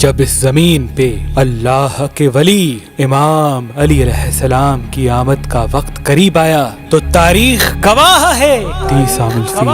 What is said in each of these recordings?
جب اس زمین پہ اللہ کے ولی امام علی علیہ السلام کی آمد کا وقت قریب آیا تو تاریخ گواہ ہے 30 عام الفیل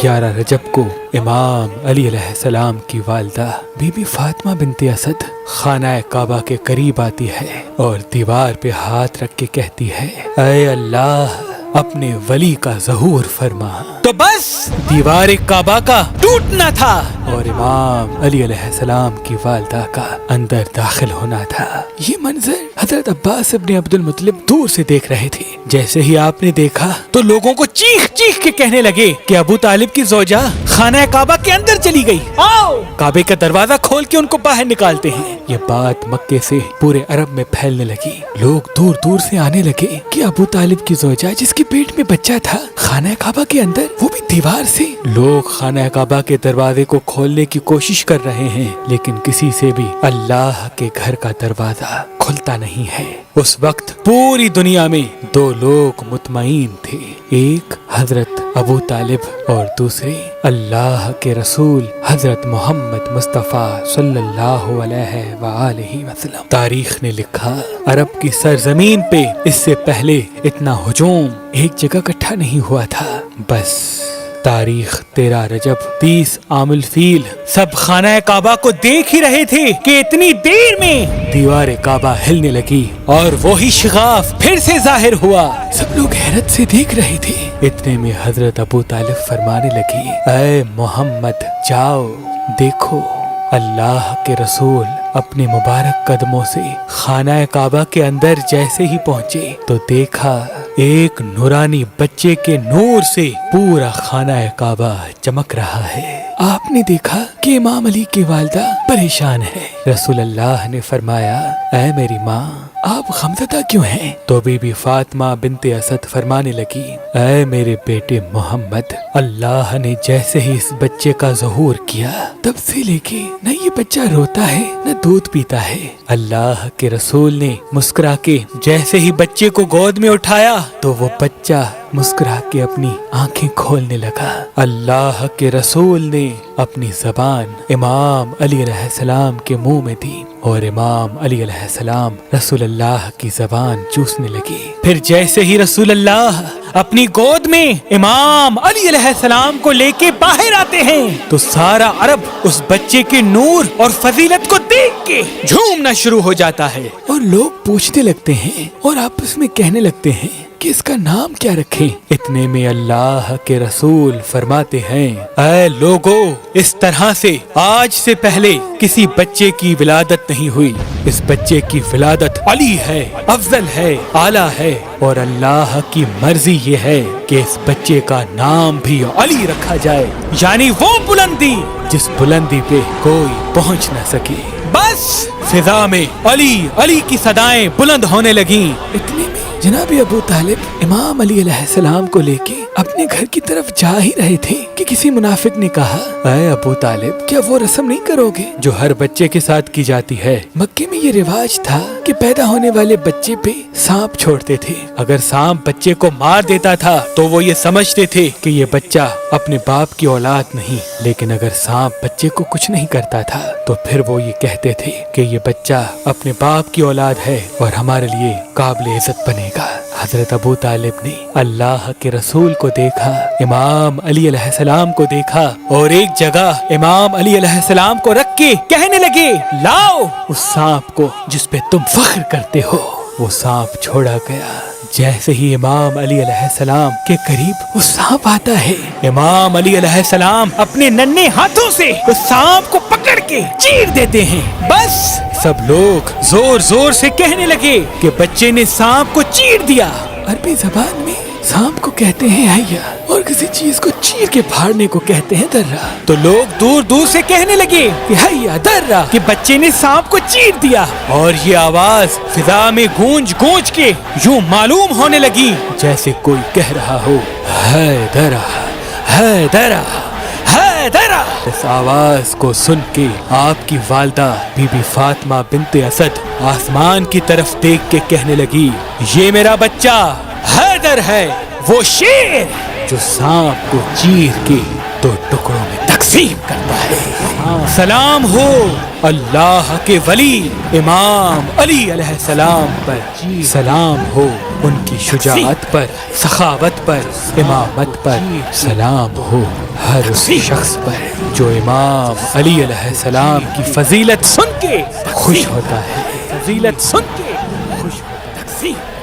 11 رجب کو امام علی علیہ السلام کی والدہ بی بی فاطمہ بنت اسد خانہ کعبہ کے قریب آتی ہے اور دیوار پہ ہاتھ رکھ کے کہتی ہے اے اللہ اپنے ولی کا ظہور فرما۔ تو بس دیوار کعبہ کا ٹوٹنا تھا اور امام علی علیہ السلام کی والدہ کا اندر داخل ہونا تھا۔ یہ منظر حضرت عباس ابن عبد المطلب دور سے دیکھ رہے تھے۔ جیسے ہی آپ نے دیکھا تو لوگوں کو چیخ چیخ کے کہنے لگے کہ ابو طالب کی زوجہ خانہ کعبہ کے اندر چلی گئی، آؤ کعبے کا دروازہ کھول کے ان کو باہر نکالتے ہیں۔ یہ بات مکے سے پورے عرب میں پھیلنے لگی، لوگ دور دور سے آنے لگے کہ ابو طالب کی زوجہ جس کی پیٹ میں بچہ تھا خانہ کعبہ کے اندر، وہ بھی دیوار سے۔ لوگ خانہ کعبہ کے دروازے کو کھولنے کی کوشش کر رہے ہیں لیکن کسی سے بھی اللہ کے گھر کا دروازہ کھلتا نہیں ہے۔ اس وقت پوری دنیا میں 2 لوگ مطمئن تھے، ایک حضرت ابو طالب اور دوسرے اللہ کے رسول حضرت محمد مصطفیٰ صلی اللہ علیہ وآلہ وسلم۔ تاریخ نے لکھا عرب کی سرزمین پہ اس سے پہلے اتنا ہجوم ایک جگہ اکٹھا نہیں ہوا تھا۔ بس تاریخ 13 رجب 30 عام الفیل سب خانہ کعبہ کو دیکھ ہی رہے تھے کہ اتنی دیر میں دیوار کعبہ ہلنے لگی اور وہی شغاف پھر سے ظاہر ہوا۔ سب لوگ حیرت سے دیکھ رہے تھے۔ اتنے میں حضرت ابو طالب فرمانے لگی اے محمد جاؤ دیکھو۔ اللہ کے رسول اپنے مبارک قدموں سے خانہ کعبہ کے اندر جیسے ہی پہنچے تو دیکھا ایک نورانی بچے کے نور سے پورا خانہ کعبہ چمک رہا ہے۔ آپ نے دیکھا کہ امام علی کی والدہ پریشان ہے۔ رسول اللہ نے فرمایا اے میری ماں آپ غمزدہ کیوں ہیں؟ تو بی بی فاطمہ بنت اسد فرمانے لگی اے میرے بیٹے محمد، اللہ نے جیسے ہی اس بچے کا ظہور کیا تب سے لے کے نہ یہ بچہ روتا ہے نہ دودھ پیتا ہے۔ اللہ کے رسول نے مسکرا کے جیسے ہی بچے کو گود میں اٹھایا تو وہ بچہ مسکرا کے اپنی آنکھیں کھولنے لگا۔ اللہ کے رسول نے اپنی زبان امام علی علیہ السلام کے منہ میں دی اور امام علی علیہ السلام رسول اللہ کی زبان چوسنے لگی۔ پھر جیسے ہی رسول اللہ اپنی گود میں امام علی علیہ السلام کو لے کے باہر آتے ہیں تو سارا عرب اس بچے کے نور اور فضیلت کو دیکھ کے جھومنا شروع ہو جاتا ہے اور لوگ پوچھنے لگتے ہیں اور آپس میں کہنے لگتے ہیں کہ اس کا نام کیا رکھیں۔ اتنے میں اللہ کے رسول فرماتے ہیں اے لوگو، اس طرح سے آج سے پہلے کسی بچے کی ولادت نہیں ہوئی۔ اس بچے کی ولادت علی ہے، افضل ہے، اعلیٰ ہے اور اللہ کی مرضی یہ ہے کہ اس بچے کا نام بھی علی رکھا جائے، یعنی وہ بلندی جس بلندی پہ کوئی پہنچ نہ سکے۔ بس فضا میں علی علی کی صدائیں بلند ہونے لگیں۔ اتنے میں جناب ابو طالب امام علی علیہ السلام کو لے کے اپنے گھر کی طرف جا ہی رہے تھے کہ کسی منافق نے کہا اے ابو طالب کیا وہ رسم نہیں کرو گے جو ہر بچے کے ساتھ کی جاتی ہے؟ مکے میں یہ رواج تھا کہ پیدا ہونے والے بچے پہ سانپ چھوڑتے تھے، اگر سانپ بچے کو مار دیتا تھا تو وہ یہ سمجھتے تھے کہ یہ بچہ اپنے باپ کی اولاد نہیں، لیکن اگر سانپ بچے کو کچھ نہیں کرتا تھا تو پھر وہ یہ کہتے تھے کہ یہ بچہ اپنے باپ کی اولاد ہے اور ہمارے لیے قابل عزت بنے گا۔ حضرت ابو طالب نے اللہ کے رسول کو دیکھا، امام علی علیہ السلام کو دیکھا اور ایک جگہ امام علی علیہ السلام کو رکھ کے کہنے لگے لاؤ اس سانپ کو جس پہ تم فخر کرتے ہو۔ وہ سانپ چھوڑا گیا۔ جیسے ہی امام علی علیہ السلام کے قریب وہ سانپ آتا ہے، امام علی علیہ السلام اپنے ننھے ہاتھوں سے اس سانپ کو پکڑ کے چیر دیتے ہیں۔ بس سب لوگ زور زور سے کہنے لگے کہ بچے نے سانپ کو چیر دیا۔ عربی زبان میں سانپ کو کہتے ہیں حیا اور کسی چیز کو چیر کے پھاڑنے کو کہتے ہیں درہ۔ تو لوگ دور دور سے کہنے لگے کہ حیا درہ، کہ بچے نے سانپ کو چیر دیا، اور یہ آواز فضا میں گونج گونج کے یوں معلوم ہونے لگی جیسے کوئی کہہ رہا ہو ہے درہ ہے درہ ہے درہ۔ اس آواز کو سن کے آپ کی والدہ بی بی فاطمہ بنت اسد آسمان کی طرف دیکھ کے کہنے لگی یہ میرا بچہ حیدر ہے، وہ شیر جو سانپ کو چیر کے 2 ٹکڑوں میں تقسیم کرتا ہے۔ سلام ہو اللہ کے ولی امام علی علیہ السلام پر، سلام ہو ان کی شجاعت پر، سخاوت پر، امامت پر، سلام ہو ہر اس شخص پر جو امام علی علیہ السلام کی فضیلت سن کے خوش ہوتا ہے، فضیلت سن کے خوش ہوتا ہے۔